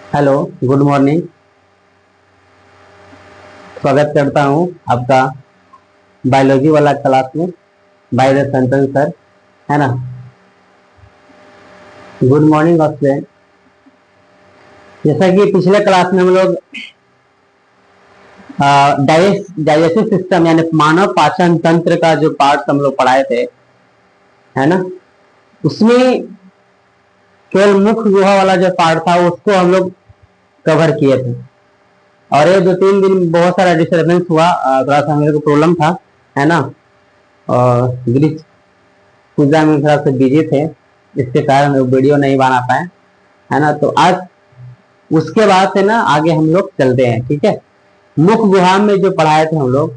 Hello, good morning. स्वागत करता हूँ आपका बायोलॉजी वाला क्लास में बाय द संतन सर, है ना। Good morning student. जैसा कि पिछले क्लास में हम लोग डाइजेस्टिव सिस्टम यानी मानव पाचन तंत्र का जो पार्ट हम लोग पढ़ाए थे, है ना, उसमें केवल मुख्य गुहा वाला जो पार्ट था उसको हम लोग कवर किए थे। और ये 2-3 दिन बहुत सारा डिस्टर्बेंस हुआ, थोड़ा सा मेरे को प्रॉब्लम था, है ना। और ग्रीष्म पूजा में थोड़ा सा बिजी थे, इसके कारण वीडियो नहीं बना पाए, है ना। तो आज उसके बाद से ना आगे हम लोग चलते हैं, ठीक है। मुख्य गुहा में जो पढ़ाए थे हम लोग,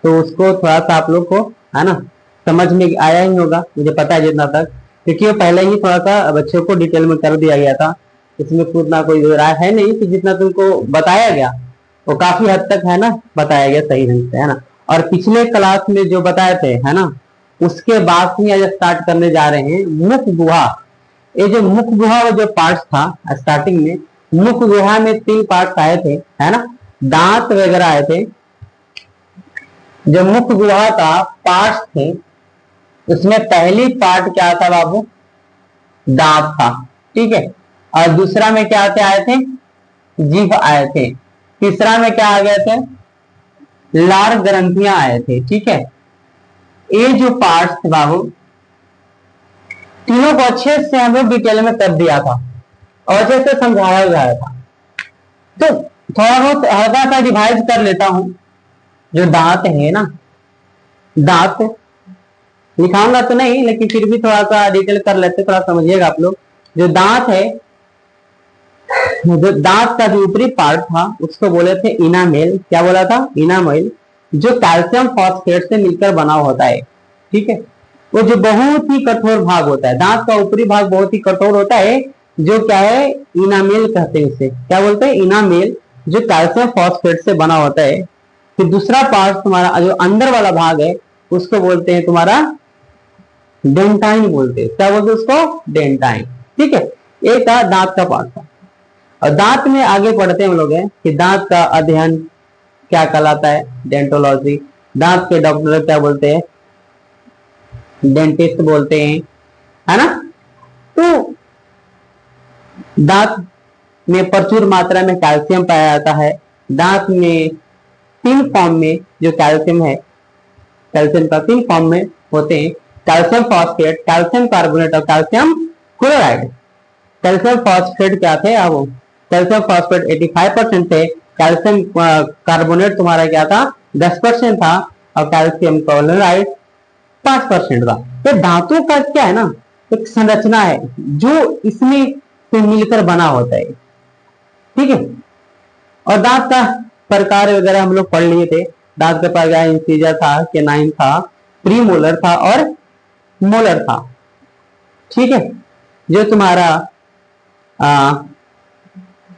तो उसको थोड़ा सा आप लोग को, है ना, समझ में आया ही होगा, मुझे पता है जितना तक, क्योंकि वो पहले ही थोड़ा सा बच्चों को डिटेल में कर दिया गया था। इसमें खुद ना कोई राय है नहीं कि जितना तुमको बताया गया वो काफी हद तक, है ना, बताया गया सही ढंग से, है ना। और पिछले क्लास में जो बताए थे, है ना, उसके बाद ही आज स्टार्ट करने जा रहे हैं मुख्य गुहा। ये जो मुख्य गुहा वो जो पार्ट था स्टार्टिंग में, मुख्य गुहा में 3 पार्ट आए थे, है ना, दांत वगैरह आए थे। जो मुख्य गुहा का पार्ट थे उसमें पहली पार्ट क्या था बाबू? दांत था, ठीक है। और दूसरा में क्या आए थे? जीभ आए थे। तीसरा में क्या आ गए थे? लार ग्रंथियां आए थे, ठीक है। ये जो पार्ट थे बाबू, तीनों को अच्छे से हम लोग डिटेल में कर दिया था और अच्छे से समझाया गया था। तो थोड़ा बहुत हल्का सा रिवाइज कर लेता हूं। जो दांत है ना, दांत लिखाऊंगा तो नहीं, लेकिन फिर भी थोड़ा सा डिटेल कर लेते, थोड़ा समझिएगा आप लोग। जो दांत है, जो दांत का जो ऊपरी पार्ट था उसको बोले थे इनामेल। क्या बोला था? इनामेल, जो कैल्शियम फॉस्फेट से मिलकर बना होता है, ठीक है। वो जो बहुत ही कठोर भाग होता है, दांत का ऊपरी भाग बहुत ही कठोर होता है, जो क्या है, इनामेल कहते हैं उसे। क्या बोलते हैं? इनामेल, जो कैल्शियम फॉस्फेट से बना होता है। फिर दूसरा पार्ट तुम्हारा जो अंदर वाला भाग है उसको बोलते हैं तुम्हारा डेंटाइन बोलते हैं। क्या बोलते हैं उसको? डेंटाइन, ठीक है। एक था दांत का पार्ट था। और दांत में आगे पढ़ते हम लोग हैं कि दांत का अध्ययन क्या कहलाता है? डेंटोलॉजी। दांत के डॉक्टर क्या बोलते हैं? डेंटिस्ट बोलते हैं, है ना। तो दांत में प्रचुर मात्रा में कैल्शियम पाया जाता है। दांत में 3 फॉर्म में जो कैल्शियम है, कैल्शियम का 3 फॉर्म में होते हैं: कैल्शियम फॉस्फेट, कैल्शियम कार्बोनेट और कैल्शियम क्लोराइड। कैल्शियम फॉस्फेट क्या थे? अब कैल्शियम फॉस्फेट 85% थे। कैल्शियम कार्बोनेट तुम्हारा क्या था? 10% था। और कैल्शियम क्लोराइड 5% था। तो धातु का क्या है ना, एक संरचना है जो इसमें से मिलकर बना होता है, ठीक है। और दांत का प्रकार वगैरह हम लोग पढ़ लिए थे। दांत का प्रकार इंसीजर था, केनाइन था, प्रीमोलर था और मोलर था, ठीक है। जो तुम्हारा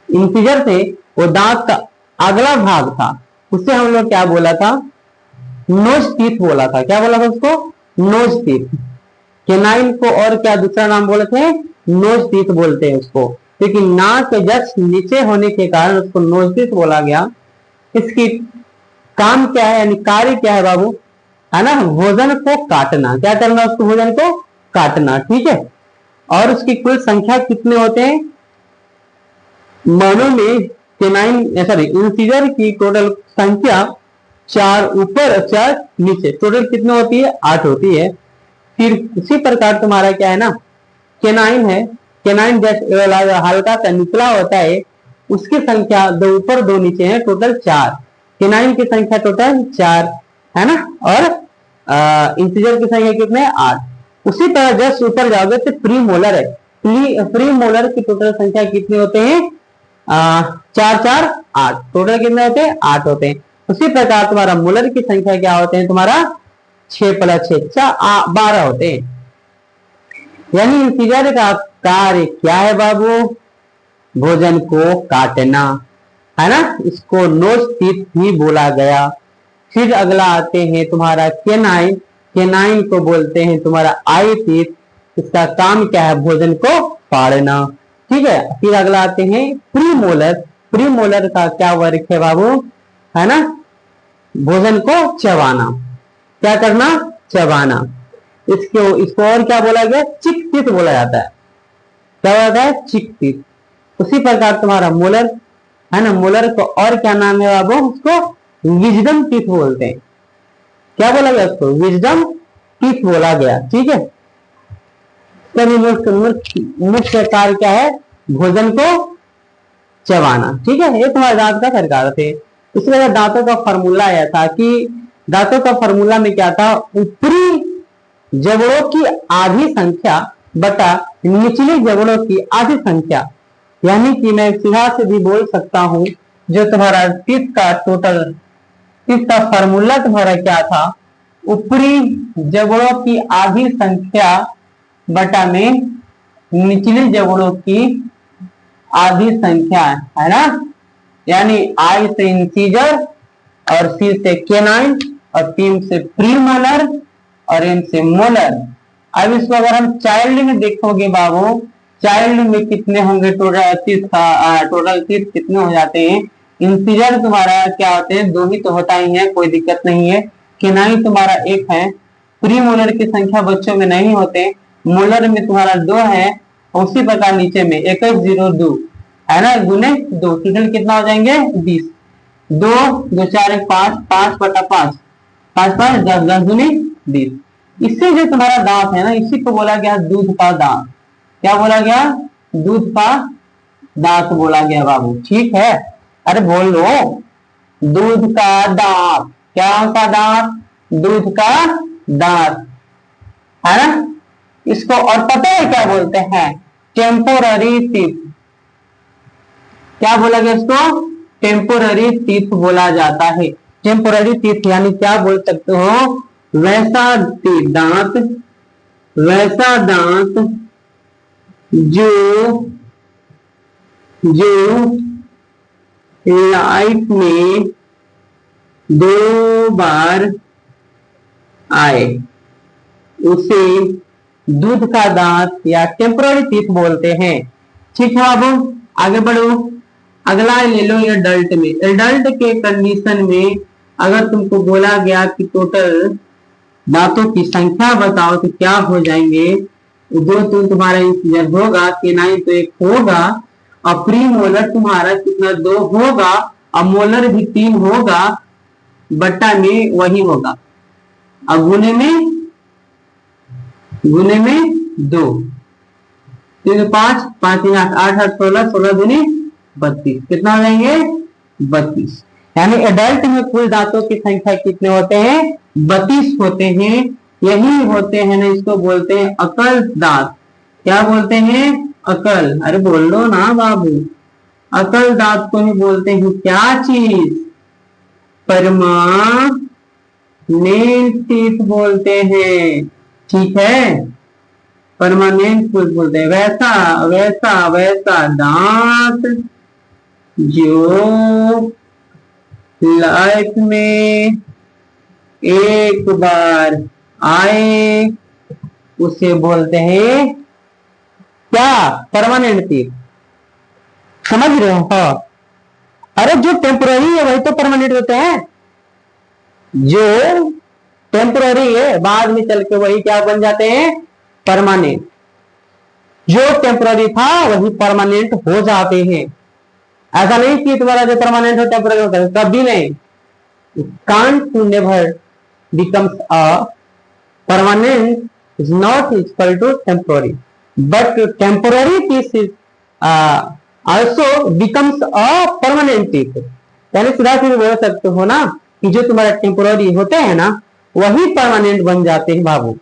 इंसीजर थे वो दांत का अगला भाग था, उसे हम लोग क्या बोला था? नोज टीथ बोला था। क्या बोला था उसको? Knows teeth. केनाइन को और क्या दूसरा नाम बोले थे? नोज टीथ बोलते हैं उसको, क्योंकि नाक के जस्ट नीचे होने के कारण उसको नोज टीथ बोला गया। इसकी काम क्या है, यानी कार्य क्या है बाबू? है ना, भोजन को काटना। क्या करना? उसको भोजन को काटना, ठीक है। और उसकी कुल संख्या कितने होते हैं? मानव में केनाइन सॉरी इंसीजर की टोटल संख्या 4 ऊपर और 4 नीचे, टोटल कितनी होती है? 8 होती है। फिर उसी प्रकार तुम्हारा क्या है ना, केनाइन है। केनाइन जैसे हल्का सा निचला होता है, उसकी संख्या 2 ऊपर 2 नीचे है, टोटल 4। केनाइन की संख्या टोटल 4 है ना। और इंटीजर की संख्या कितने? 8। उसी तरह जस्ट ऊपर जाओगे तो प्री मोलर है। प्री मोलर की टोटल संख्या कितने होते हैं? 4 4 8, टोटल कितने होते हैं? 8 होते हैं। उसी प्रकार तुम्हारा मोलर की संख्या क्या होते हैं? तुम्हारा 6 + 6 12 होते हैं। यानी इंटीजर का कार्य क्या है बाबू? भोजन को काटना, है ना। इसको नोज टीथ भी बोला गया। फिर अगला आते हैं तुम्हारा केनाइन। केनाइन को बोलते हैं तुम्हारा आई टीथ। इसका काम क्या है? भोजन को फाड़ना। ठीक है। फिर अगला आते हैं प्रीमोलर। प्रीमोलर का क्या वर्क है बाबू, है ना, भोजन को चबाना, क्या करना, चबाना। इसको और क्या बोला गया, चिकपित बोला जाता है। क्या बोला जाता है, चिकपित। उसी प्रकार तुम्हारा मोलर है ना, मोलर को और क्या नाम है बाबू, उसको विजडम टीथ बोलते हैं। क्या बोला गया उसको, विजडम टीथ बोला गया। ठीक है, मुख्य कार्य क्या है, भोजन को चबाना। ठीक है, ये तुम्हारे दांत का सरकार थे। इसके बाद दांतों का फॉर्मूला आया था कि दांतों का फॉर्मूला में क्या था, ऊपरी जबड़ों की आधी संख्या बटा निचली जबड़ों की आधी संख्या। यानी कि मैं सीधा से भी बोल सकता हूं, जो तुम्हारा टीथ का टोटल, टीथ का फॉर्मूला तुम्हारा क्या था, ऊपरी जबड़ों की आधी संख्या बटा में निचली जबड़ों की आधी संख्या, है ना। यानी आई से इंसीजर और सी से केनाइन और पी से प्रीमोलर और एम से मोलर। अब इसको अगर हम चाइल्ड में देखोगे बाबू, चाइल्ड में कितने होंगे टोटल टीथ कितने हो जाते हैं। इंसीजर तुम्हारा क्या होते हैं, दो ही तो होता ही है, कोई दिक्कत नहीं है। केनाइन तुम्हारा एक है। प्रीमोलर की संख्या बच्चों में नहीं होते, मोलर में तुम्हारा 2 है। उसी प्रकार नीचे में 1,0,2 है ना, गुने 2, टोटल कितना हो जाएंगे 20। 2 2 4 5, 5 बटा 5, 5 5 10, 10 दूनी 20। इससे जो तुम्हारा दांत है ना, इसी को बोला गया दूध का दांत। क्या बोला गया, दूध का दांत बोला गया बाबू। ठीक है, अरे बोल लो, दूध का दांत, क्या का दांत, दूध का दांत, है ना। इसको और पता है क्या बोलते हैं, टेम्पोररी टीथ। क्या बोला गया इसको, टेम्पोररी टीथ बोला जाता है। टेम्पोररी टीथ यानी क्या बोल सकते हो, वैसा दांत, वैसा दांत जो लाइफ में 2 बार आए, उसे दूध का दांत या टेम्पोररी टीथ बोलते हैं। ठीक है बाबू, आगे बढ़ो। अगला ले लो एडल्ट में। एडल्ट के कंडीशन में अगर तुमको बोला गया कि टोटल दांतों की संख्या बताओ तो क्या हो जाएंगे, जो तुम्हारा इंसीजर होगा, केनाइन तो 1 होगा, और प्रीमोलर तुम्हारा कितना 2 होगा, और मोलर भी 3 होगा, बट्टा में वही होगा, और गुने में 2, 3 5 5 3 8 8 8 16 16 दूनी 32, कितना हो जाएंगे 32। यानी एडल्ट में कुल दांतों की संख्या कितने होते हैं, 32 होते हैं। यही होते हैं ना, इसको बोलते हैं अकल दांत। क्या बोलते हैं, अकल। अरे बोल लो ना बाबू, अकल दांत को ही बोलते हैं क्या चीज, परमानेंट टीथ बोलते हैं। ठीक है, परमानेंट टीथ बोलते हैं। वैसा वैसा वैसा दांत जो लाइफ में 1 बार आए, उसे बोलते हैं क्या, परमानेंट टीथ। समझ रहे हो, हाँ। अरे जो टेम्पोररी है वही तो परमानेंट होते हैं, जो टेम्पोररी है बाद में चल के वही क्या बन जाते हैं, परमानेंट। जो टेम्पोररी था वही परमानेंट हो जाते हैं। ऐसा नहीं कि तुम्हारा जो परमानेंट हो टेम्पोररी होता है, कभी नहीं। Can't to never becomes a permanent is not equal to temporary, but temporary piece is also becomes a permanent teeth. यानी सीधा सीधे बोल सकते हो ना कि जो तुम्हारा टेम्पोररी होते हैं ना वही परमानेंट बन जाते हैं बाबू।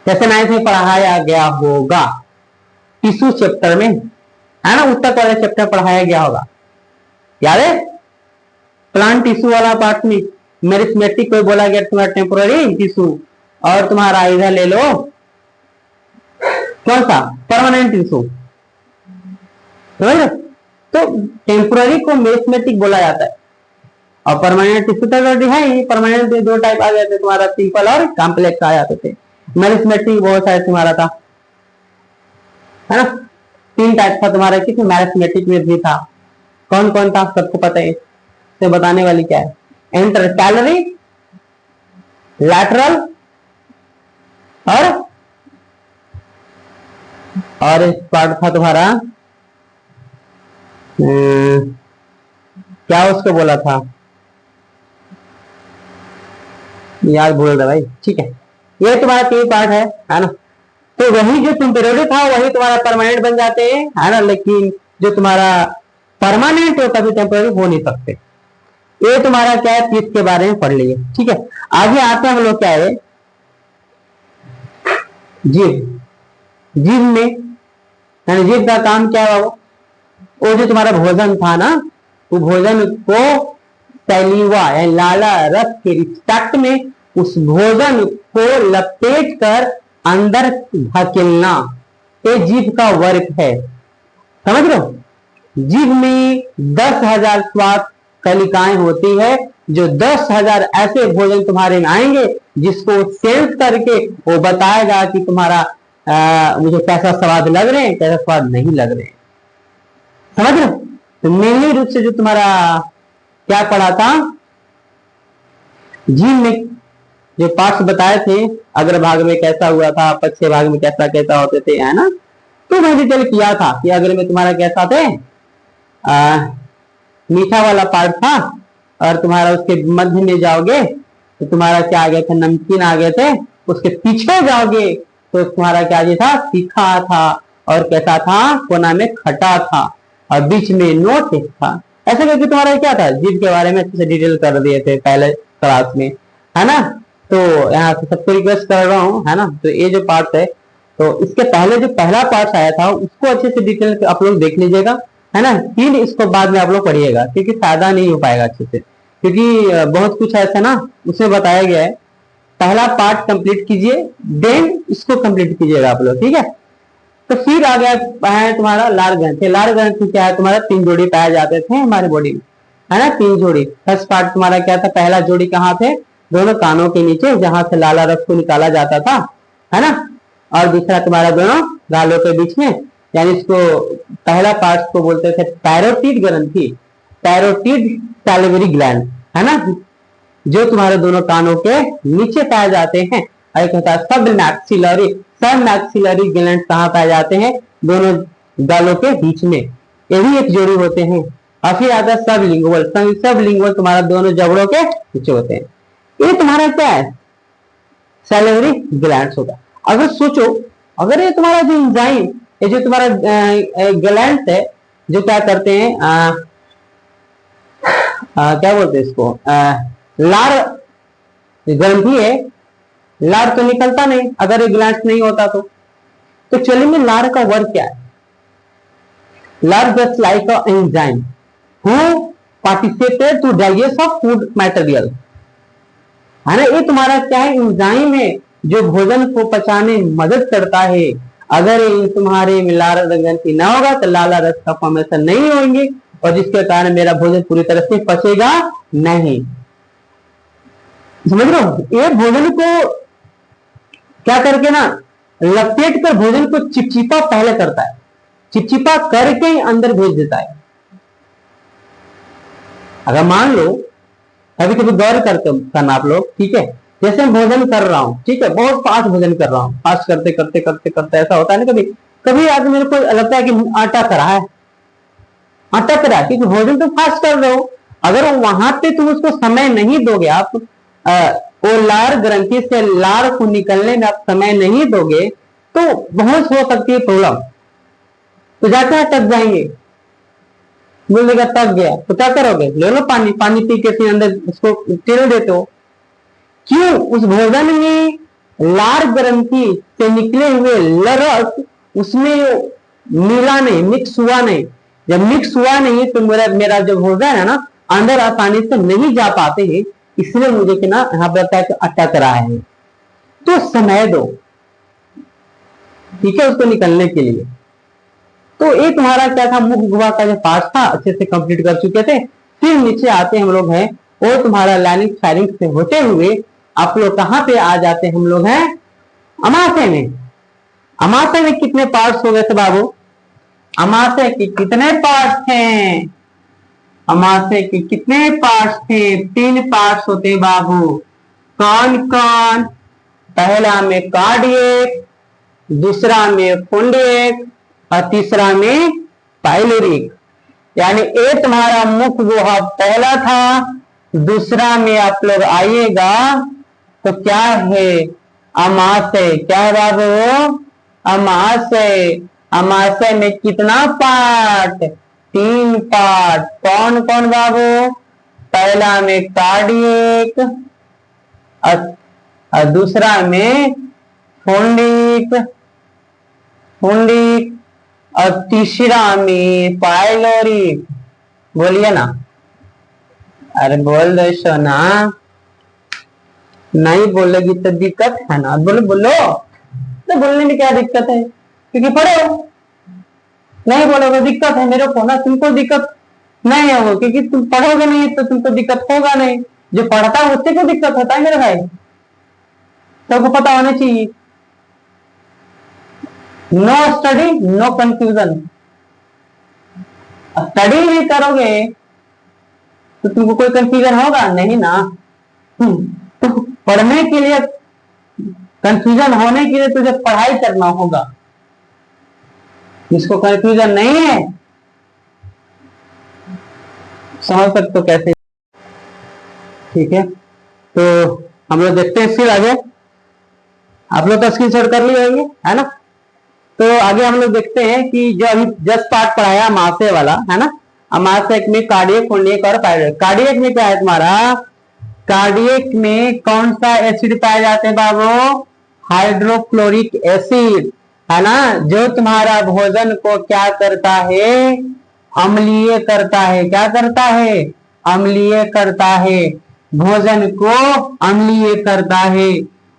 जैसे 9th में पढ़ाया गया होगा टिश्यू चैप्टर में, है ना, उत्तक वाले चैप्टर पढ़ाया गया होगा, याद है, प्लांट टिश्यू वाला पार्ट में मेरिथमेटिक को बोला गया तुम्हारा टेम्पोररी टिश्यू, और तुम्हारा इधर ले लो कौन सा, परमानेंट टिश्यू। तो टेम्पोररी को मेरिथमेटिक बोला जाता है, और परमानेंट टिश्यू तो है ही। परमानेंट 2 टाइप आ जाते, तुम्हारा सिंपल और कॉम्प्लेक्स आ जाते थे। मेरिथमेटिक बहुत सारे तुम्हारा था, है ना। तीन टाइप था तुम्हारा, किस मैथमेटिक में भी था। कौन कौन था सबको पता है, तो बताने वाली क्या है, इंटरकैलरी, लैटरल और इस पार्ट था तुम्हारा क्या उसको बोला था यार, भूल रहा भाई। ठीक है, ये तुम्हारा तीन पार्ट है ना। तो वही जो टेम्परेरी था वही तुम्हारा परमानेंट बन जाते हैं, है ना। लेकिन जो तुम्हारा परमानेंट हो कभी टेम्परेरी हो नहीं सकते। ये तुम्हारा क्या है, पीस के बारे में पढ़ लिए। ठीक है, आगे आते हैं हम लोग क्या है, जीव। जीव में जीव का काम क्या है, वो जो तुम्हारा भोजन था ना, वो भोजन को सैलिवा या लाला रस के रिस्पेक्ट में उस भोजन को लपेट कर अंदर धकेलना, ये जीभ का वर्क है। समझ लो, जीभ में 10,000 स्वाद कलिकाएं होती है, जो 10,000 ऐसे भोजन तुम्हारे में आएंगे जिसको सेंस करके वो बताएगा कि तुम्हारा मुझे कैसा स्वाद लग रहे हैं, कैसा स्वाद नहीं लग रहे हैं। समझ लो, तो मेनली रूप से जो तुम्हारा क्या पढ़ा था, जीव में जो पार्ट्स बताए थे, अग्र भाग में कैसा हुआ था, पश्चिम भाग में कैसा कैसा होते थे, है ना। तो मैं डिटेल किया था कि अग्र में तुम्हारा कैसा थे, मीठा वाला पार्ट था, और तुम्हारा उसके मध्य में जाओगे तो तुम्हारा क्या आ गया था, नमकीन आ गए थे। उसके पीछे जाओगे तो तुम्हारा क्या था, तीखा था, और कैसा था, कोना में खटा था, और बीच में नोट था। ऐसा करके तुम्हारा क्या था, जीव के बारे में अच्छे से डिटेल कर दिए थे पहले क्लास में, है ना। तो यहाँ से सबको रिक्वेस्ट कर रहा हूँ, है ना। तो ये जो पार्ट है, तो इसके पहले जो पहला पार्ट आया था उसको अच्छे से डिटेल आप लोग देख लीजिएगा, है ना। फिर इसको बाद में आप लोग पढ़िएगा, क्योंकि फायदा नहीं हो पाएगा अच्छे से, क्योंकि बहुत कुछ ऐसा ना उसमें बताया गया है। पहला पार्ट कंप्लीट कीजिए, देन इसको कंप्लीट कीजिएगा आप लोग, ठीक है। तो फिर आ गया है तुम्हारा लार ग्रंथि। लार ग्रंथि क्या है, तुम्हारा 3 जोड़ी पाए जाते थे हमारे बॉडी में, है ना, 3 जोड़ी। फर्स्ट पार्ट तुम्हारा क्या था, पहला जोड़ी कहाँ थे, दोनों कानों के नीचे, जहां से लाला रस को निकाला जाता था, है ना। और दूसरा तुम्हारा दोनों गालों के बीच में, यानी इसको पहला पार्ट को बोलते थे पैरोटिड ग्रंथि, पैरोटिड सैलिवरी ग्लैंड, है ना, जो तुम्हारे दोनों कानों के नीचे पाए जाते हैं। एक होता है सब मैक्सिलरी, सब मैक्सिलरी ग्लैंड कहाँ पाए जाते हैं, दोनों गालों के बीच में, ये भी एक जोड़ी होते हैं। और फिर आता है सब लिंगुअल, सब लिंगुअल तुम्हारा दोनों जबड़ों के नीचे होते हैं। ये तुम्हारा क्या है, सैलिवरी ग्लैंड्स होगा। अगर सोचो, अगर ये तुम्हारा जो एंजाइम, ये जो तुम्हारा ग्लैंड है, जो क्या करते हैं, क्या बोलते हैं इसको, लार ग्रंथि है, लार तो निकलता नहीं अगर ये ग्लैंड नहीं होता तो चलिए में लार का वर्क क्या है, लार just like a enzyme who participated to digest of food material, है ना। ये तुम्हारा क्या है, एंजाइम है जो भोजन को पचाने में मदद करता है। अगर तुम्हारे में लार ग्रंथि ना होगा तो लाला रस का फॉर्मेशन नहीं होंगे, और जिसके कारण मेरा भोजन पूरी तरह से पचेगा नहीं। समझ रहे हो, ये भोजन को क्या करके ना लपेट कर भोजन को चिपचिपा पहले करता है, चिपचिपा करके ही अंदर भेज देता है। अगर मान लो कभी कभी गौर करना आप लोग, ठीक है, जैसे मैं भोजन कर रहा हूं, ठीक है, बहुत फास्ट भोजन कर रहा हूं, फास्ट करते करते करते करते ऐसा होता है ना, कभी कभी आज मेरे को लगता है कि आटा करा है, आटा करा, क्योंकि भोजन तो फास्ट कर रहे हो। अगर वहां पे तुम उसको समय नहीं दोगे, आप वो लार ग्रंथि से लार को निकलने में आप समय नहीं दोगे तो बहुत हो सकती है प्रॉब्लम। तो जाके टक जाएंगे, बोलेगा तक गया तो क्या करोगे, ले लो पानी, पानी पी के फिर अंदर उसको टेल देते हो। क्यों, उस भोजन में लार ग्रंथि से निकले हुए रस उसमें मिला नहीं, मिक्स हुआ नहीं। जब मिक्स हुआ नहीं तो मेरा जो भोजन है ना अंदर आसानी से नहीं जा पाते हैं, इसलिए मुझे कि ना यहाँ पर क्या अटक रहा है। तो समय दो, ठीक है, उसको निकलने के लिए। तो ये तुम्हारा क्या था, मुख गुहा का जो पार्ट था अच्छे से कंप्लीट कर चुके थे। फिर नीचे आते हम लोग हैं, और तुम्हारा लाइनिंग फायरिंग से होते हुए आप लोग कहाँ पे आ जाते हम लोग हैं, अमाशय में। अमाशय में कितने पार्ट्स हो गए थे बाबू, अमाशय के कितने पार्ट हैं? अमाशय के कितने पार्ट्स थे? 3 पार्ट्स होते बाबू। कौन कौन? पहला में कार्डियक, दूसरा में पुंडरीक और तीसरा में पाइलोरिक। यानी ये तुम्हारा मुख्य गुहा पहला था। दूसरा में आप लोग आइएगा तो क्या है? अमाशय। क्या है बाबू? अमाशय। अमाशय में कितना पार्ट? 3 पार्ट। कौन कौन बाबू? पहला में कार्डियक और दूसरा में पुंडरीक और तीसरा में पाइलोरिक। बोलिए ना, अरे बोल दो सोना। नहीं बोलेगी तो दिक्कत है ना। बोलो बोलो। तो बोलने में क्या दिक्कत है? क्योंकि पढ़ो। नहीं बोलोगे दिक्कत है मेरे को ना, तुमको दिक्कत नहीं है वो, क्योंकि तुम पढ़ोगे नहीं तो तुमको दिक्कत होगा नहीं। जो पढ़ता है उससे क्यों दिक्कत होता है मेरे भाई? सबको पता होना चाहिए। No study no confusion. Study भी करोगे तो तुमको कोई कंफ्यूजन होगा नहीं ना। तो पढ़ने के लिए, कंफ्यूजन होने के लिए तुझे पढ़ाई करना होगा। जिसको कंफ्यूजन नहीं है, समझ सकते हो कैसे? ठीक है, तो हम लोग देखते हैं फिर आगे। आप लोग तो स्क्रीनशॉट कर लिए होंगे, है ना? तो आगे हम लोग देखते हैं कि जो अभी जस्ट पार्ट पढ़ाया अमाशय वाला, है ना? अमाशय में कार्डियक, पुंडरीक और पाइलोरिक। कार्डियक में क्या है तुम्हारा? कार्डियक में कौन सा एसिड पाया जाते हैं बाबू? हाइड्रोक्लोरिक एसिड, है ना? जो तुम्हारा भोजन को क्या करता है? अम्लीय करता है। क्या करता है? अम्लीय करता है। भोजन को अम्लीय करता है।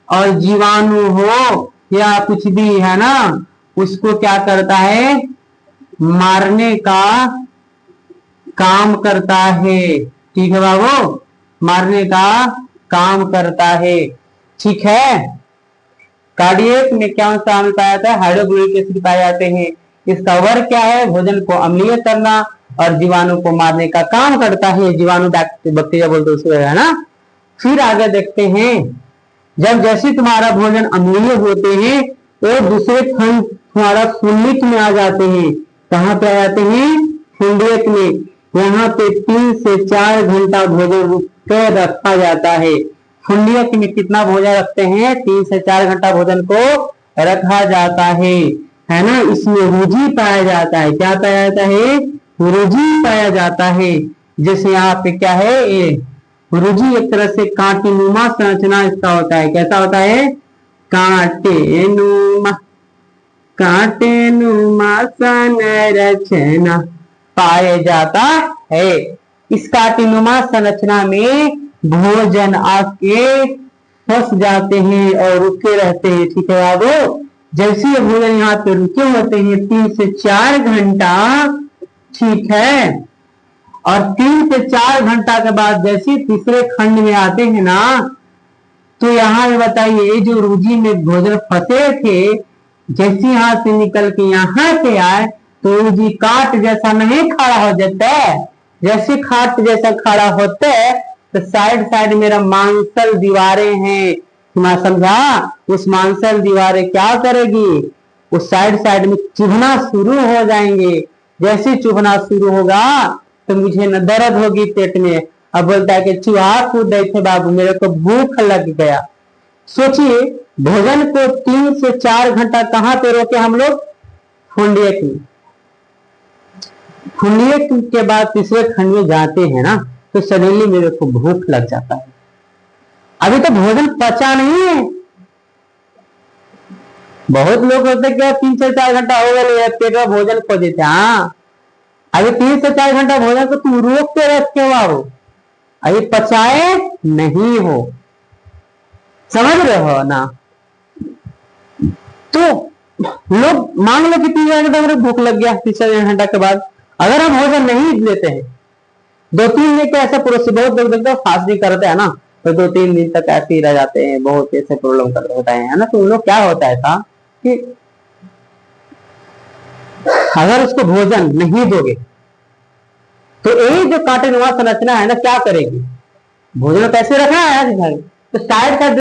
और जीवाणु हो या कुछ भी, है ना, उसको क्या करता है? मारने का काम करता है। ठीक है बाबू, मारने का काम करता है। ठीक है। कार्डियक में क्या सा अम्ल पाया जाता है? हाइड्रोक्लोरिक एसिड पाए जाते हैं। इसका वर्क क्या है? भोजन को अम्लीय करना और जीवाणु को मारने का काम करता है। जीवाणु बैक्टीरिया बोलते उसको, है ना? फिर आगे देखते हैं, जब जैसे तुम्हारा भोजन अम्लीय होते हैं तो दूसरे खंड तुम्हारा पुंडरीक में आ जाते हैं। कहाँ पे आ जाते हैं? पुंडरीक में। यहाँ पे 3 से 4 घंटा भोजन रुक कर रखा जाता है। पुंडरीक में कितना भोजन रखते हैं? 3 से 4 घंटा भोजन को रखा जाता है ना? इसमें रुझि पाया जाता है। क्या पाया जाता है? रुझि पाया जाता है। जैसे यहाँ पे क्या है? ये रुझि एक तरह से कांटेनुमा संरचना इसका होता है। कैसा होता है? कांटेनुमा संरचना पाया जाता है। इस कांटेनुमा संरचना में भोजन आके फंस जाते हैं और रुके रहते हैं। ठीक है बाबू, जैसे ये भोजन यहाँ पे रुके होते हैं 3 से 4 घंटा, ठीक है, और 3 से 4 घंटा के बाद जैसे तीसरे खंड में आते हैं ना, तो यहाँ पे बताइए जो रुझि में भोजन फंसे थे, जैसे यहाँ से निकल के यहाँ पे आए तो रुझि काट जैसा नहीं खड़ा हो जाता है। जैसे खाट जैसा खड़ा होता है तो साइड साइड मेरा मांसल दीवारें हैं, तुम्हारा समझा? उस मांसल दीवारें क्या करेगी? उस साइड साइड में चुभना शुरू हो जाएंगे। जैसे चुभना शुरू होगा तो मुझे न दर्द होगी पेट में। अब बोलता है कि चूहा कूद रहे थे बाबू, मेरे को भूख लग गया। सोचिए, भोजन को 3 से 4 घंटा कहाँ पे रोके हम लोग? पुंडरीक में। पुंडरीक के बाद तीसरे खंड में जाते हैं ना, तो सडनली मेरे को भूख लग जाता है। अभी तो भोजन पचा नहीं है। बहुत लोग होते क्या 3 से 4 घंटा हो गए पेट में भोजन खो देते। हाँ, अभी 3 से 4 घंटा भोजन को तुम रोक के रखे हो बाबू, अभी पचाए नहीं हो। समझ रहे हो ना? तो लोग मान लो कि 3 घंटे मेरे भूख लग गया, 3 घंटा के बाद अगर हम भोजन नहीं लेते हैं 2-3 दिन के ऐसे पड़ोसी बहुत लोग देखते फास्टिंग करते हैं ना, तो 2-3 दिन तक ऐसे ही रह जाते हैं, बहुत ऐसे प्रॉब्लम कर होता है ना। तो उन लोग क्या होता है था कि अगर उसको भोजन नहीं दोगे तो यही जो कांटेनुमा संरचना है ना क्या करेगी, भोजन कैसे रखना है, तो साइड साइड